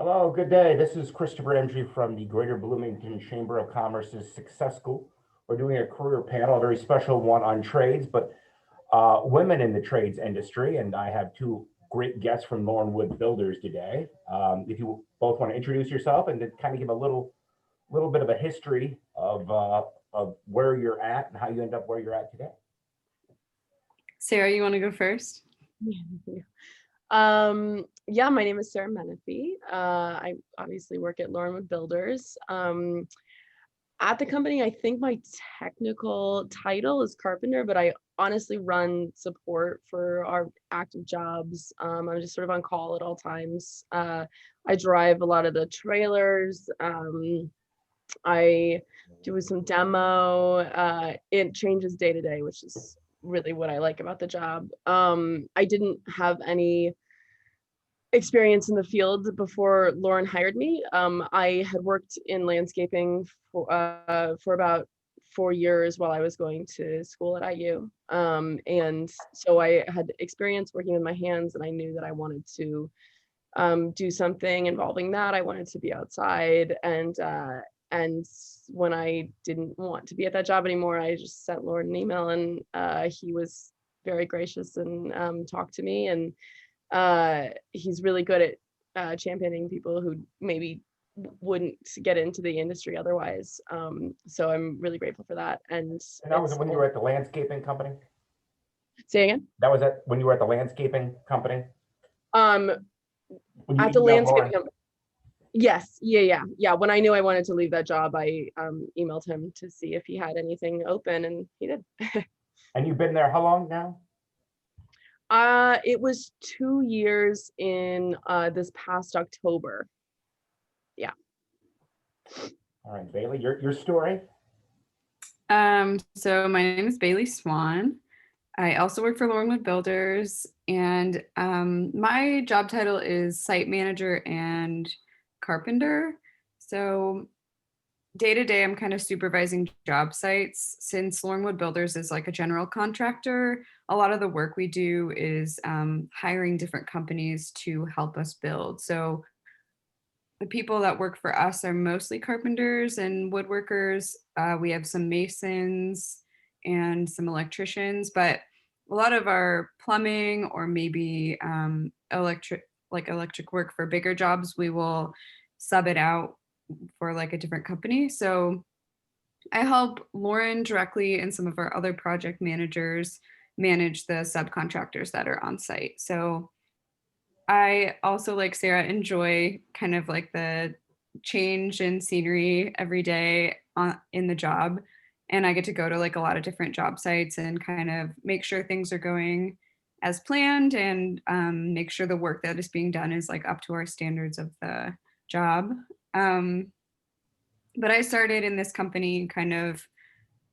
Hello, good day. This is Christopher Emsey from the Greater Bloomington Chamber of Commerce's Success School. We're doing a career panel, a very special one on trades, but women in the trades industry. And I have two great guests from Wood Builders today. If you both want to introduce yourself and to kind of give a little bit of a history of where you're at and how you end up where you're at today. Sarah, you want to go first? Yeah, my name is Sarah Menefee. I obviously work at Wood Builders. At the company, I think my technical title is carpenter, but I honestly run support for our active jobs. I'm just sort of on call at all times. I drive a lot of the trailers. I do some demo. It changes day to day, which is really what I like about the job. I didn't have any experience in the field before Lauren hired me. I had worked in landscaping for about 4 years while I was going to school at IU. And so I had experience working with my hands, and I knew that I wanted to do something involving that. I wanted to be outside, and when I didn't want to be at that job anymore, I just sent Lauren an email, and he was very gracious and talked to me, and he's really good at championing people who maybe wouldn't get into the industry otherwise. So I'm really grateful for that. And that was when you were at the landscaping company? Say again? That was when you were at the landscaping company? At the landscaping company. Yes. Yeah. When I knew I wanted to leave that job, I emailed him to see if he had anything open, and he did. And you've been there how long now? It was 2 years in this past October. Yeah. All right, Baily, your story. So my name is Baily Swan. I also work for Wood Builders, and my job title is site manager and carpenter. So day to day, I'm kind of supervising job sites. Since Wood Builders is like a general contractor, a lot of the work we do is hiring different companies to help us build. So the people that work for us are mostly carpenters and woodworkers. We have some masons and some electricians, but a lot of our plumbing or maybe electric work for bigger jobs, we will sub it out for like a different company. So I help Lauren directly and some of our other project managers manage the subcontractors that are on site. So I also, like Sarah, enjoy kind of like the change in scenery every day in the job. And I get to go to like a lot of different job sites and kind of make sure things are going as planned, and make sure the work that is being done is like up to our standards of the job. But I started in this company, kind of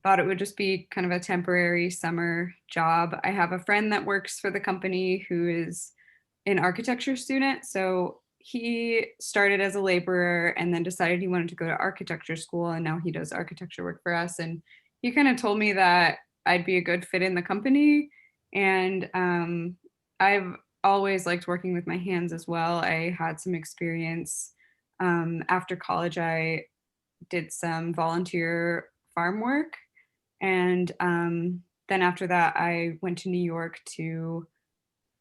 thought it would just be kind of a temporary summer job. I have a friend that works for the company who is an architecture student. So he started as a laborer and then decided he wanted to go to architecture school, and now he does architecture work for us. And he kind of told me that I'd be a good fit in the company. And I've always liked working with my hands as well. I had some experience after college. I did some volunteer farm work. And then after that, I went to New York to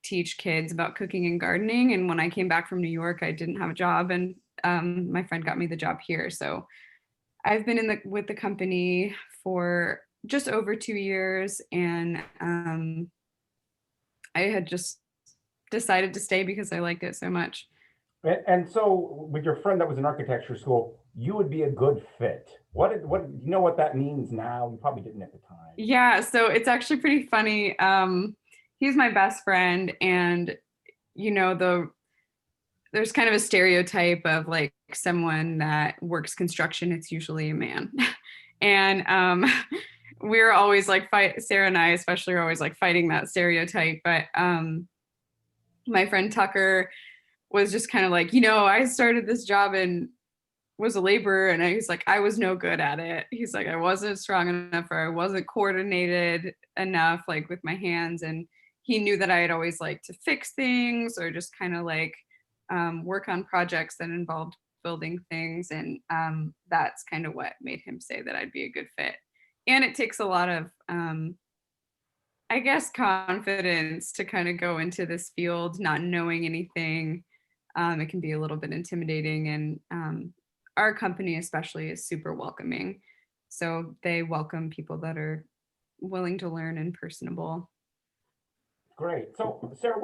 teach kids about cooking and gardening. And when I came back from New York, I didn't have a job, and my friend got me the job here. So I've been with the company for just over 2 years, and I had just decided to stay because I liked it so much. And so with your friend that was in architecture school, you would be a good fit. What you know what that means now? You probably didn't at the time. Yeah, so it's actually pretty funny. He's my best friend, and there's kind of a stereotype of like someone that works construction, it's usually a man. And we're always like Sarah and I especially are always like fighting that stereotype. But my friend Tucker was just kind of like, I started this job and was a laborer, and he's like, I was no good at it. He's like, I wasn't strong enough, or I wasn't coordinated enough like with my hands. And he knew that I had always liked to fix things or just kind of like work on projects that involved building things. And that's kind of what made him say that I'd be a good fit. And it takes a lot of, I guess, confidence to kind of go into this field, not knowing anything. It can be a little bit intimidating, and our company especially is super welcoming. So they welcome people that are willing to learn and personable. Great. So, Sarah,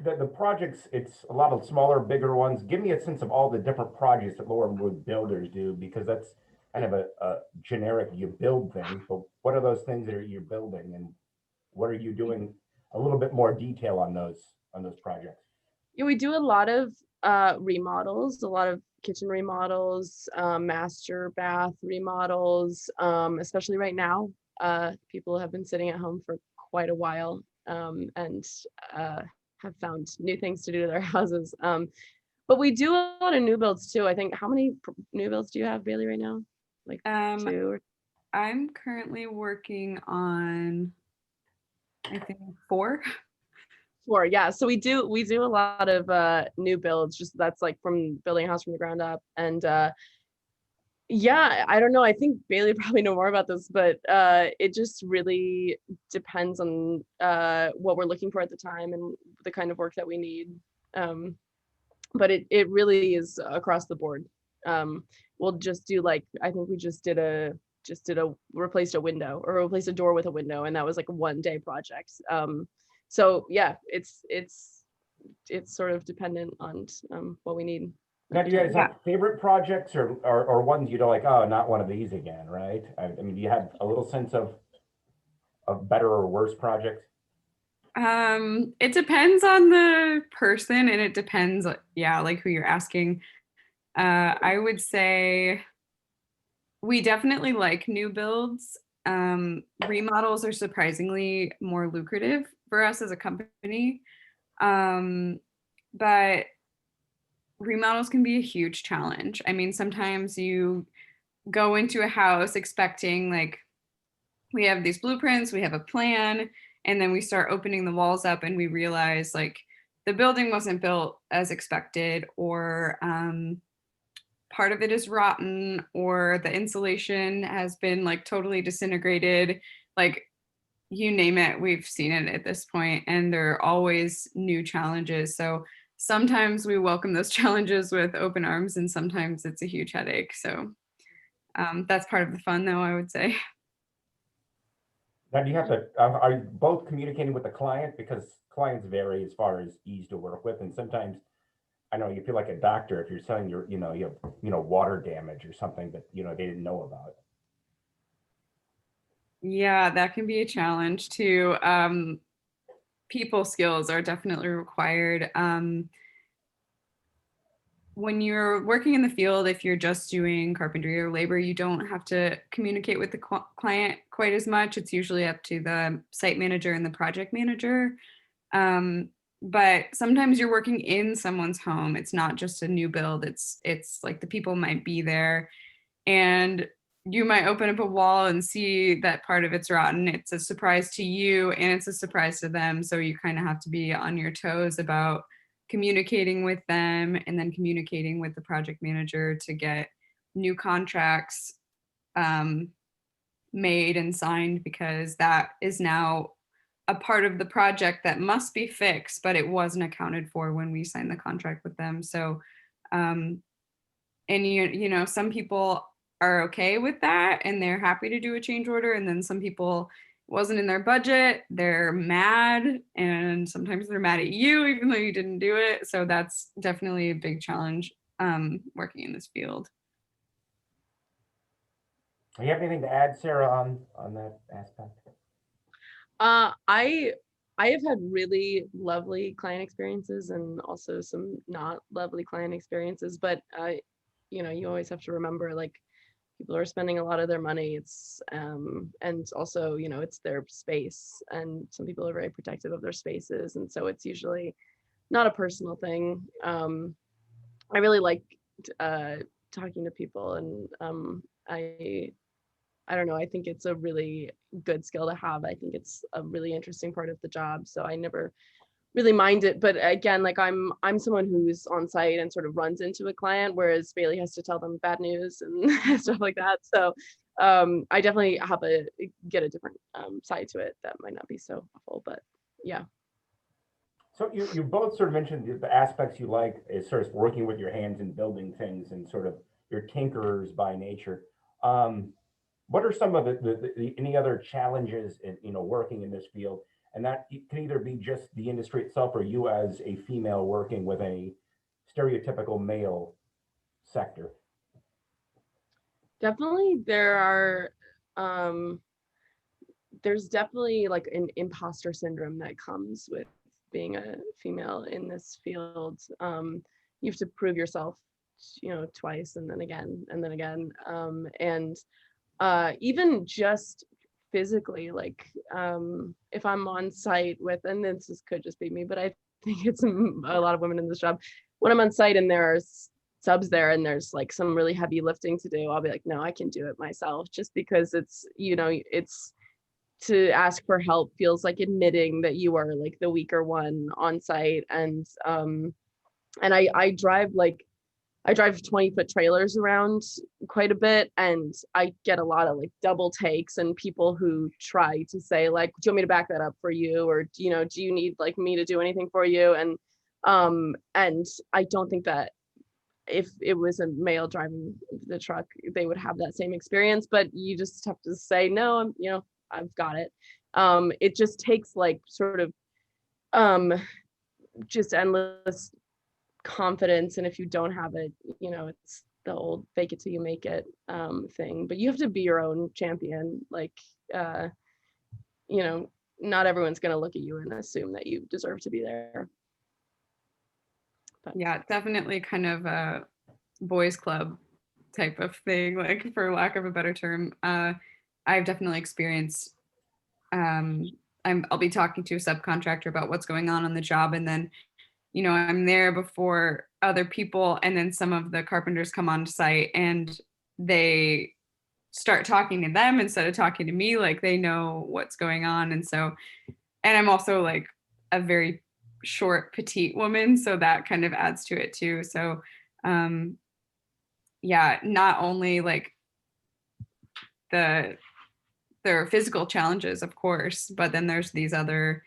the projects, it's a lot of smaller, bigger ones. Give me a sense of all the different projects that Laurelwood Builders do, because that's kind of a generic, you build thing, but what are those things that you're building, and what are you doing? A little bit more detail on those projects. Yeah, we do a lot of remodels, a lot of kitchen remodels, master bath remodels, especially right now. People have been sitting at home for quite a while, and have found new things to do to their houses. But we do a lot of new builds too. I think, how many new builds do you have, Bailey, right now? Like 2 or I'm currently working on, I think, 4. 4? Yeah, so we do a lot of new builds. Just that's like from building a house from the ground up. And yeah, I don't know. I think Bailey probably know more about this, but it just really depends on what we're looking for at the time and the kind of work that we need. But it really is across the board. We'll just do, like, I think we just did a replaced a window, or replaced a door with a window, and that was like a 1-day project. So yeah, it's sort of dependent on what we need. Now, do you guys have favorite projects, or ones you don't like, oh, not one of these again, right? I mean, do you have a little sense of better or worse projects? It depends on the person, and it depends, like who you're asking. I would say we definitely like new builds. Remodels are surprisingly more lucrative for us as a company. But remodels can be a huge challenge. I mean, sometimes you go into a house expecting, like, we have these blueprints, we have a plan, and then we start opening the walls up and we realize, like, the building wasn't built as expected, or part of it is rotten, or the insulation has been like totally disintegrated. Like, you name it, we've seen it at this point, and there are always new challenges. So sometimes we welcome those challenges with open arms, and sometimes it's a huge headache. So that's part of the fun, though, I would say. Now, do you have to, are you both communicating with the client? Because clients vary as far as ease to work with. And sometimes, I know you feel like a doctor if you're selling you have water damage or something that, they didn't know about. Yeah, that can be a challenge too. People skills are definitely required. When you're working in the field, if you're just doing carpentry or labor, you don't have to communicate with the client quite as much. It's usually up to the site manager and the project manager. But sometimes you're working in someone's home. It's not just a new build. It's like the people might be there, and you might open up a wall and see that part of it's rotten. It's a surprise to you, and it's a surprise to them. So you kind of have to be on your toes about communicating with them, and then communicating with the project manager to get new contracts made and signed, because that is now a part of the project that must be fixed, but it wasn't accounted for when we signed the contract with them. So, and some people are okay with that and they're happy to do a change order. And then some people, it wasn't in their budget, they're mad, and sometimes they're mad at you even though you didn't do it. So that's definitely a big challenge working in this field. Do you have anything to add, Sarah, on that aspect? I have had really lovely client experiences and also some not lovely client experiences, but you always have to remember, like, people are spending a lot of their money. It's and also, it's their space, and some people are very protective of their spaces, and so it's usually not a personal thing. I really like talking to people, and I don't know, I think it's a really good skill to have. I think it's a really interesting part of the job. So I never really mind it. But again, like I'm someone who's on site and sort of runs into a client, whereas Baily has to tell them bad news and stuff like that. So I definitely have get a different side to it that might not be so awful, but yeah. So you both sort of mentioned the aspects you like is sort of working with your hands and building things and sort of your tinkerers by nature. What are some of any other challenges in working in this field? And that can either be just the industry itself or you as a female working with a stereotypical male sector. Definitely there's definitely like an imposter syndrome that comes with being a female in this field. You have to prove yourself, twice and then again and then again. And even just physically, like if I'm on site with, and could just be me, but I think it's a lot of women in this job. When I'm on site and there's subs there and there's like some really heavy lifting to do, I'll be like, no, I can do it myself, just because it's, it's to ask for help feels like admitting that you are like the weaker one on site. And I drive 20-foot trailers around quite a bit, and I get a lot of like double takes and people who try to say like, do you want me to back that up for you, or do you need like me to do anything for you? And I don't think that if it was a male driving the truck, they would have that same experience, but you just have to say, no, I've got it. It just takes like sort of just endless confidence, and if you don't have it, it's the old fake it till you make it thing. But you have to be your own champion. Like not everyone's going to look at you and assume that you deserve to be there. Yeah, definitely kind of a boys club type of thing, like for lack of a better term. I've definitely experienced I'll be talking to a subcontractor about what's going on the job, and then I'm there before other people, and then some of the carpenters come on site and they start talking to them instead of talking to me, like they know what's going on. And I'm also like a very short, petite woman, so that kind of adds to it too. So yeah, not only like there are physical challenges, of course, but then there's these other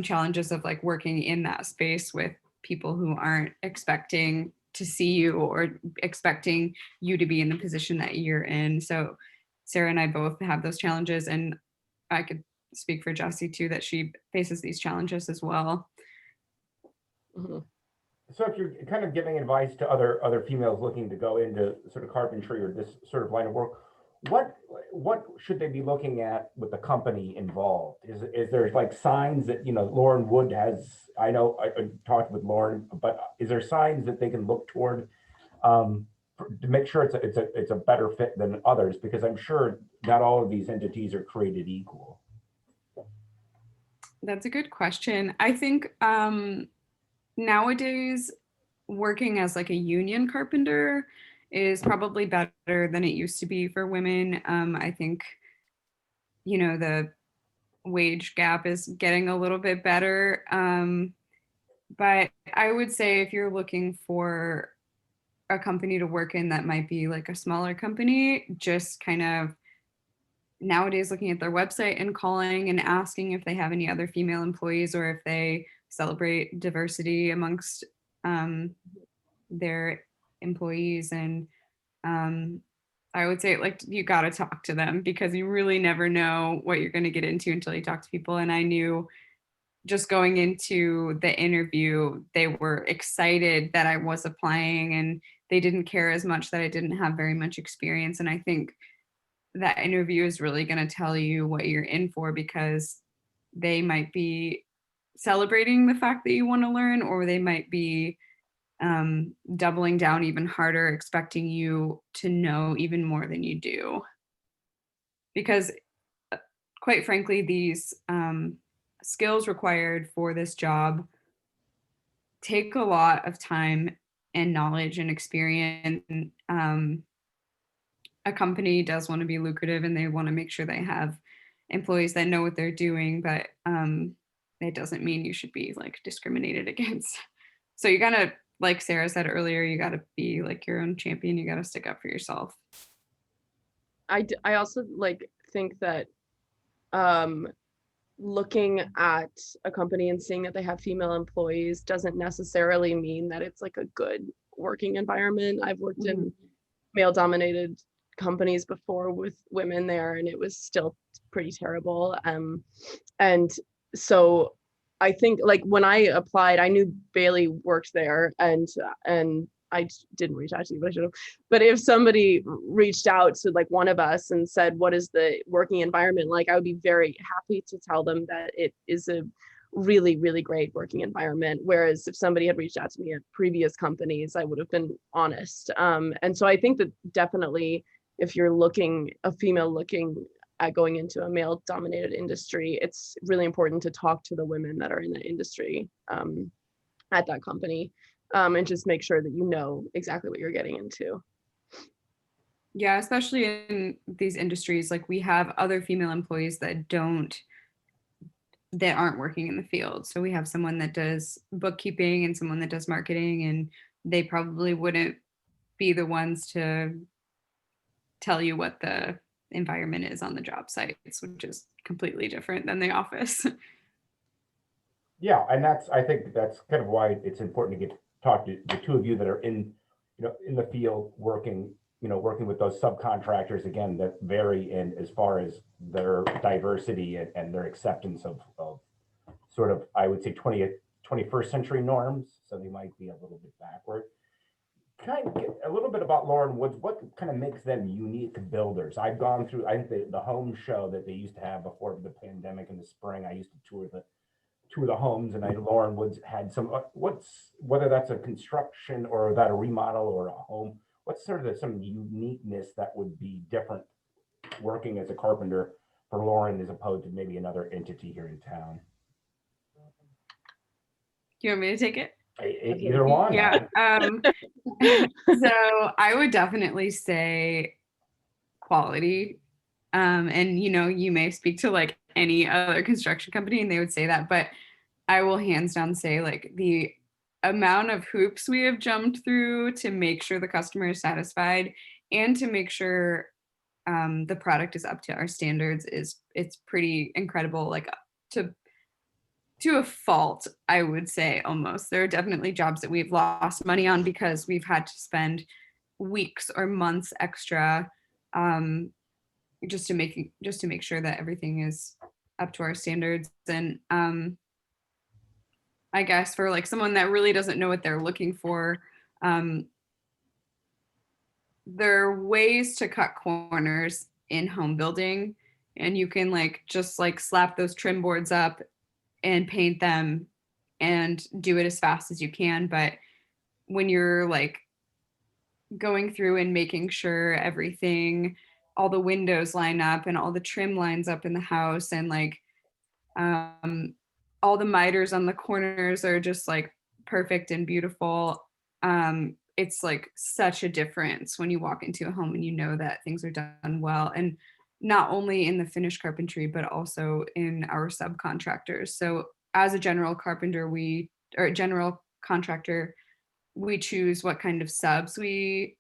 challenges of like working in that space with people who aren't expecting to see you or expecting you to be in the position that you're in. So Sarah and I both have those challenges, and I could speak for Jessie too, that she faces these challenges as well. Mm-hmm. So if you're kind of giving advice to other females looking to go into sort of carpentry or this sort of line of work, what should they be looking at with the company involved? Is there like signs that Lauren Wood has? I know I talked with Lauren, but is there signs that they can look toward to make sure it's a better fit than others? Because I'm sure not all of these entities are created equal. That's a good question. I think nowadays working as like a union carpenter is probably better than it used to be for women. I think the wage gap is getting a little bit better, but I would say if you're looking for a company to work in that might be like a smaller company, just kind of nowadays looking at their website and calling and asking if they have any other female employees or if they celebrate diversity amongst their employees. And I would say like you got to talk to them, because you really never know what you're going to get into until you talk to people. And I knew just going into the interview, they were excited that I was applying, and they didn't care as much that I didn't have very much experience. And I think that interview is really going to tell you what you're in for, because they might be celebrating the fact that you want to learn, or they might be doubling down even harder, expecting you to know even more than you do. Because quite frankly, these skills required for this job take a lot of time and knowledge and experience. A company does want to be lucrative, and they want to make sure they have employees that know what they're doing. But it doesn't mean you should be like discriminated against. So you gotta, like Sarah said earlier, you gotta be like your own champion. You gotta stick up for yourself. I also like think that um looking at a company and seeing that they have female employees doesn't necessarily mean that it's like a good working environment. I've worked in male dominated companies before with women there, and it was still pretty terrible. And so I think like when I applied, I knew Baily worked there, and I didn't reach out to you, but I should have. But if somebody reached out to like one of us and said, what is the working environment like? I would be very happy to tell them that it is a really, really great working environment. Whereas if somebody had reached out to me at previous companies, I would have been honest. And so I think that definitely if you're looking, a female looking at going into a male dominated industry, it's really important to talk to the women that are in the industry at that company, and just make sure that you know exactly what you're getting into. Yeah, especially in these industries, like we have other female employees that aren't working in the field. So we have someone that does bookkeeping and someone that does marketing, and they probably wouldn't be the ones to tell you what the environment is on the job sites, which is completely different than the office. Yeah, and I think that's kind of why it's important to talk to the two of you that are in the field working, working with those subcontractors again that vary in as far as their diversity and their acceptance of sort of, I would say 21st century norms. So they might be a little bit backward. Kind of get a little bit about Lauren Woods. What kind of makes them unique builders? I've gone through, I think the home show that they used to have before the pandemic in the spring. I used to tour the homes, and Lauren Woods had some. Whether that's a construction or that a remodel or a home. What's sort of some uniqueness that would be different working as a carpenter for Lauren as opposed to maybe another entity here in town? Do you want me to take it? Either one. Yeah. So I would definitely say quality. And you may speak to like any other construction company and they would say that, but I will hands down say like the amount of hoops we have jumped through to make sure the customer is satisfied and to make sure the product is up to our standards it's pretty incredible. Like to a fault, I would say almost. There are definitely jobs that we've lost money on because we've had to spend weeks or months extra just to make sure that everything is up to our standards. And I guess for like someone that really doesn't know what they're looking for, there are ways to cut corners in home building, and you can like just like slap those trim boards up and paint them and do it as fast as you can. But when you're like going through and making sure everything, all the windows line up and all the trim lines up in the house, and like all the miters on the corners are just like perfect and beautiful. It's like such a difference when you walk into a home and you know that things are done well, and not only in the finished carpentry but also in our subcontractors. So as a general contractor, we choose what kind of subs we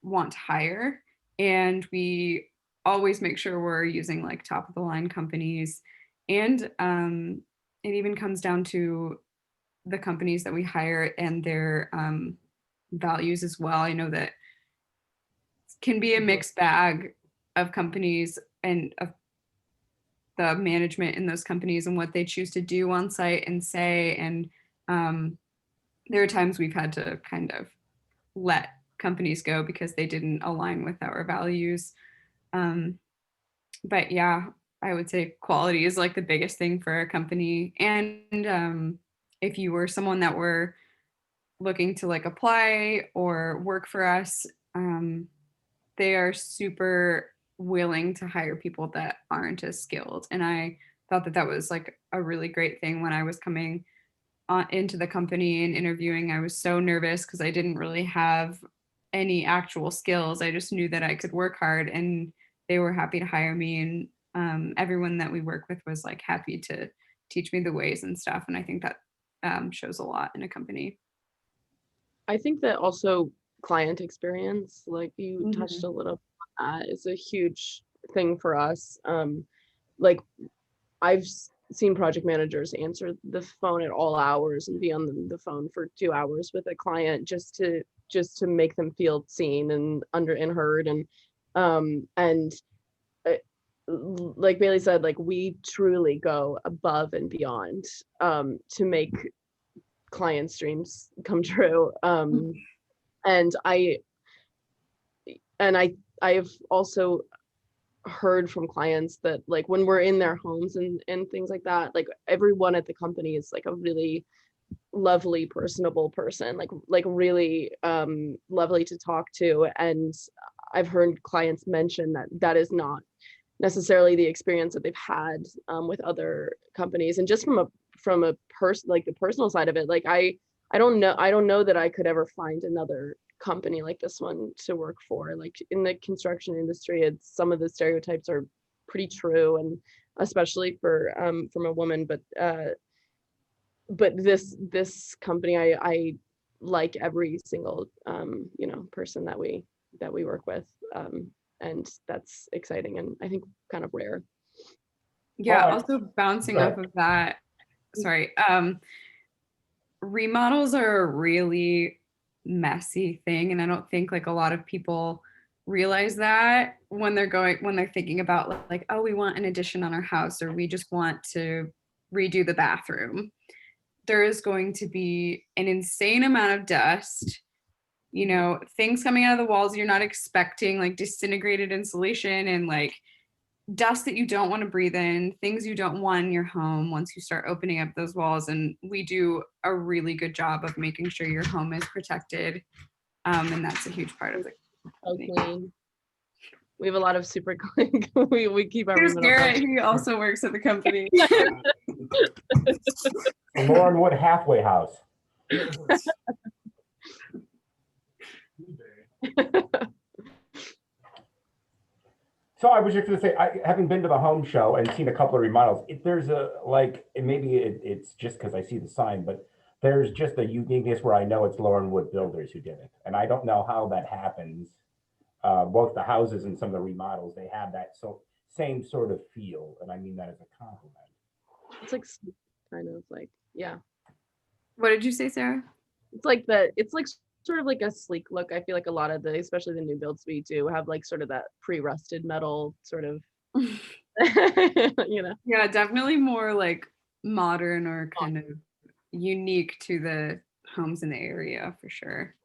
want to hire, and we always make sure we're using like top of the line companies. And it even comes down to the companies that we hire and their values as well. I know that can be a mixed bag of companies and of the management in those companies and what they choose to do on site and say. And there are times we've had to kind of let companies go because they didn't align with our values. But yeah, I would say quality is like the biggest thing for a company. And if you were someone that were looking to like apply or work for us, they are super willing to hire people that aren't as skilled. And I thought that that was like a really great thing when I was coming into the company and interviewing. I was so nervous because I didn't really have any actual skills. I just knew that I could work hard, and they were happy to hire me. And everyone that we work with was like happy to teach me the ways and stuff. And I think that shows a lot in a company. I think that also client experience, like you touched Mhm. a little on that, is a huge thing for us. Like I've seen project managers answer the phone at all hours and be on the phone for 2 hours with a client just to make them feel seen and heard. And like Bailey said, like we truly go above and beyond to make clients' dreams come true. And I've also heard from clients that like when we're in their homes and things like that, like everyone at the company is like a really lovely, personable person, like really lovely to talk to. And I've heard clients mention that that is not necessarily the experience that they've had with other companies. And just from a person, like the personal side of it, like I don't know that I could ever find another company like this one to work for. Like in the construction industry, it's some of the stereotypes are pretty true, and especially for from a woman. But this company, I like every single you know, person that we work with, and that's exciting and I think kind of rare. Yeah, Oh, also bouncing go off ahead. of that, sorry, remodels are a really messy thing, and I don't think like a lot of people realize that when they're thinking about like, oh, we want an addition on our house, or we just want to redo the bathroom. There is going to be an insane amount of dust, you know, things coming out of the walls you're not expecting, like disintegrated insulation and like dust that you don't want to breathe in, things you don't want in your home once you start opening up those walls. And we do a really good job of making sure your home is protected. And that's a huge part of the So company. clean. We have a lot of super clean. we keep our Here's remodel Garrett, he also works at the company. Lauren Wood halfway house. So I was just going to say, having been to the home show and seen a couple of remodels, there's a like, and maybe it's just because I see the sign, but there's just a uniqueness where I know it's Lauren Wood Builders who did it, and I don't know how that happens. Both the houses and some of the remodels, they have that same sort of feel, and I mean that as a compliment. It's like kind of like, yeah, What did you say, Sarah? it's like sort of like a sleek look. I feel like a lot of the, especially the new builds we do, have like sort of that pre-rusted metal sort of you know. Yeah, definitely more like modern or kind of unique to the homes in the area for sure.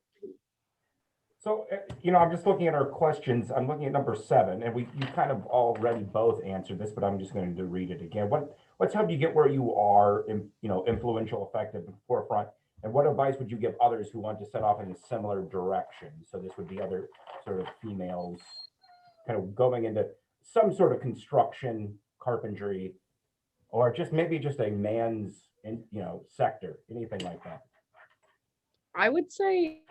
So, you know, I'm just looking at our questions. I'm looking at number 7, and you kind of already both answered this, but I'm just going to read it again. What's helped you get where you are, you know, influential, effective, and forefront? And what advice would you give others who want to set off in a similar direction? So this would be other sort of females kind of going into some sort of construction, carpentry, or just maybe just a man's, you know, sector, anything like that. I would say,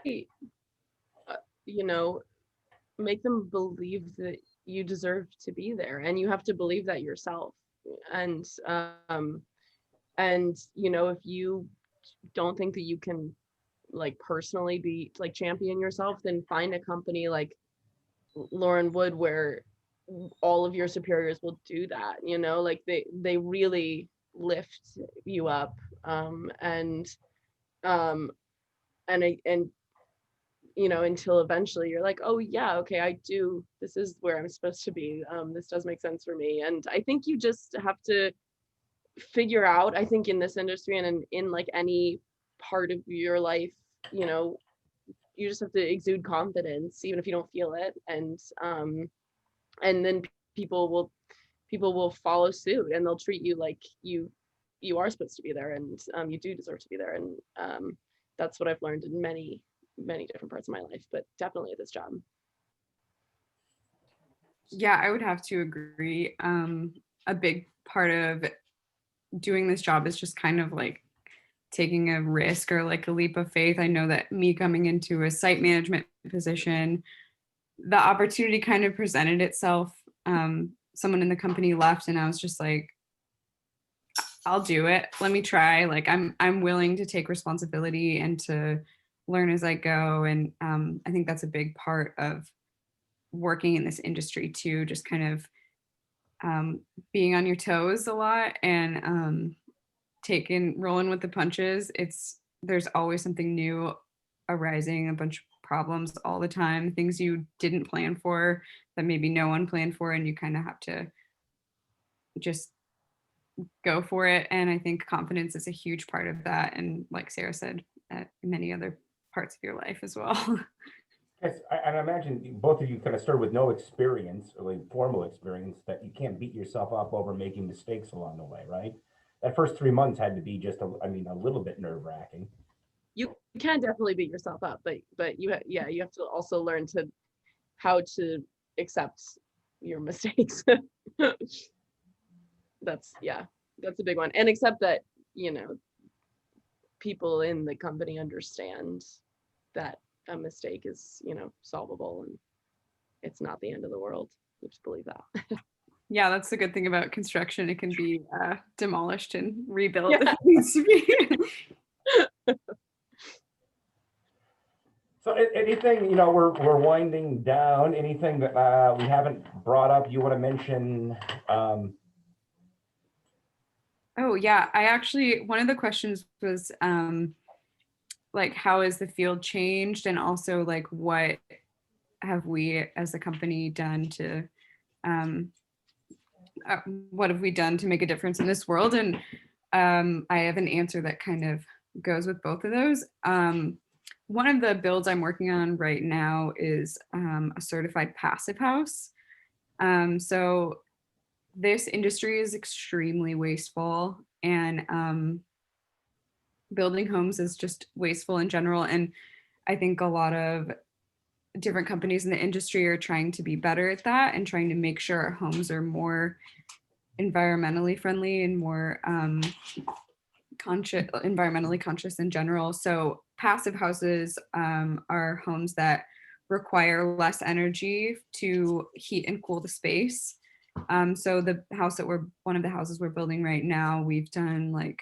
you know, make them believe that you deserve to be there, and you have to believe that yourself. And you know, if you don't think that you can like personally be like champion yourself, then find a company like Lauren Wood where all of your superiors will do that, you know, like they really lift you up. Um and you know, until eventually you're like, oh yeah, okay, this is where I'm supposed to be. This does make sense for me. And I think you just have to figure out, I think in this industry and in like any part of your life, you know, you just have to exude confidence even if you don't feel it. And then people will follow suit, and they'll treat you like you are supposed to be there, and you do deserve to be there. And that's what I've learned in many different parts of my life, but definitely at this job. Yeah, I would have to agree. A big part of doing this job is just kind of like taking a risk or like a leap of faith. I know that me coming into a site management position, the opportunity kind of presented itself. Someone in the company left, and I was just like, I'll do it. Let me try. Like I'm willing to take responsibility and to learn as I go. And I think that's a big part of working in this industry too, just kind of being on your toes a lot and rolling with the punches. There's always something new arising, a bunch of problems all the time, things you didn't plan for that maybe no one planned for, and you kind of have to just go for it. And I think confidence is a huge part of that. And like Sarah said, many other parts of your life as well. Yes, and I imagine both of you kind of started with no experience, or like formal experience, that you can't beat yourself up over making mistakes along the way, right? That first 3 months had to be just, a little bit nerve wracking. You can definitely beat yourself up, but you have to also learn how to accept your mistakes. That's a big one. And accept that, people in the company understand that a mistake is, solvable, and it's not the end of the world. You just believe that. Yeah, that's the good thing about construction. It can be demolished and rebuilt Yeah. if it needs to be. So anything, we're winding down, anything that we haven't brought up you want to mention? Oh yeah, one of the questions was like, how has the field changed, and also like what have we as a company done to what have we done to make a difference in this world? And I have an answer that kind of goes with both of those. One of the builds I'm working on right now is a certified passive house. So this industry is extremely wasteful, and building homes is just wasteful in general. And I think a lot of different companies in the industry are trying to be better at that and trying to make sure our homes are more environmentally friendly and more environmentally conscious in general. So passive houses are homes that require less energy to heat and cool the space. So one of the houses we're building right now, we've done like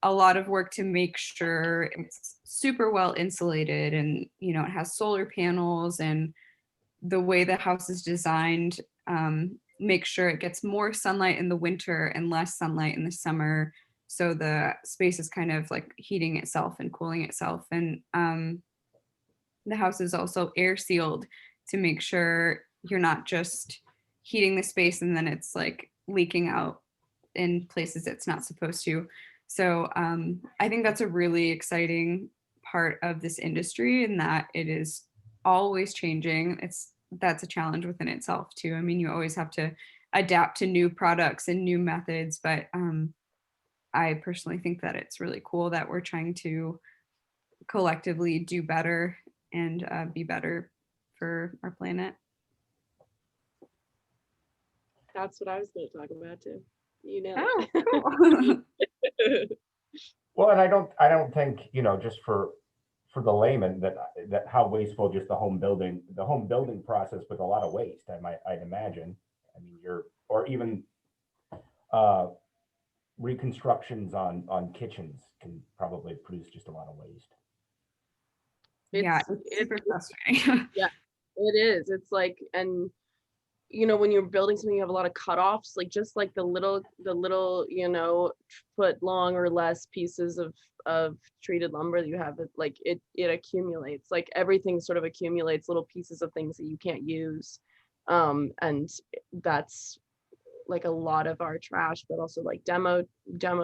a lot of work to make sure it's super well insulated, and it has solar panels, and the way the house is designed make sure it gets more sunlight in the winter and less sunlight in the summer, so the space is kind of like heating itself and cooling itself. And the house is also air sealed to make sure you're not just heating the space and then it's like leaking out in places it's not supposed to. So I think that's a really exciting part of this industry, and that it is always changing. That's a challenge within itself too. I mean, you always have to adapt to new products and new methods, but I personally think that it's really cool that we're trying to collectively do better and be better for our planet. That's what I was going to talk about too. Oh, cool. Well, and I don't think, just for the layman, that how wasteful just the home building process with a lot of waste, I'd imagine. I mean, or even reconstructions on kitchens can probably produce just a lot of waste. Yeah, it's super frustrating. Yeah, it is. It's like, and when you're building something, you have a lot of cutoffs, like just like the little foot long or less pieces of treated lumber that you have, it accumulates, like everything sort of accumulates little pieces of things that you can't use, and that's like a lot of our trash, but also like demo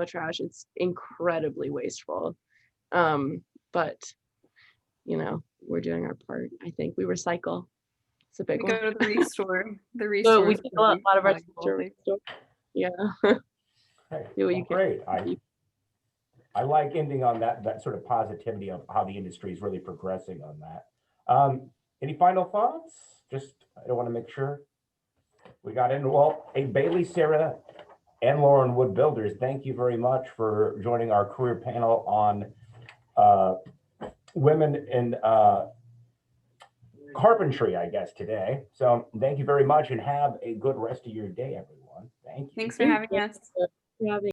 trash. It's incredibly wasteful, but we're doing our part. I think we recycle. It's a big We one. go to the restore. The So restore. we take a lot of our restore. Yeah. Okay. Do what you can. Great. I like ending on that sort of positivity of how the industry is really progressing on that. Any final thoughts? I don't want to make sure we got in. Well, Baily, Sarah, and Lauren Wood Builders, thank you very much for joining our career panel on women in carpentry, I guess, today. So thank you very much, and have a good rest of your day, everyone. Thank you. Thanks for having us. For having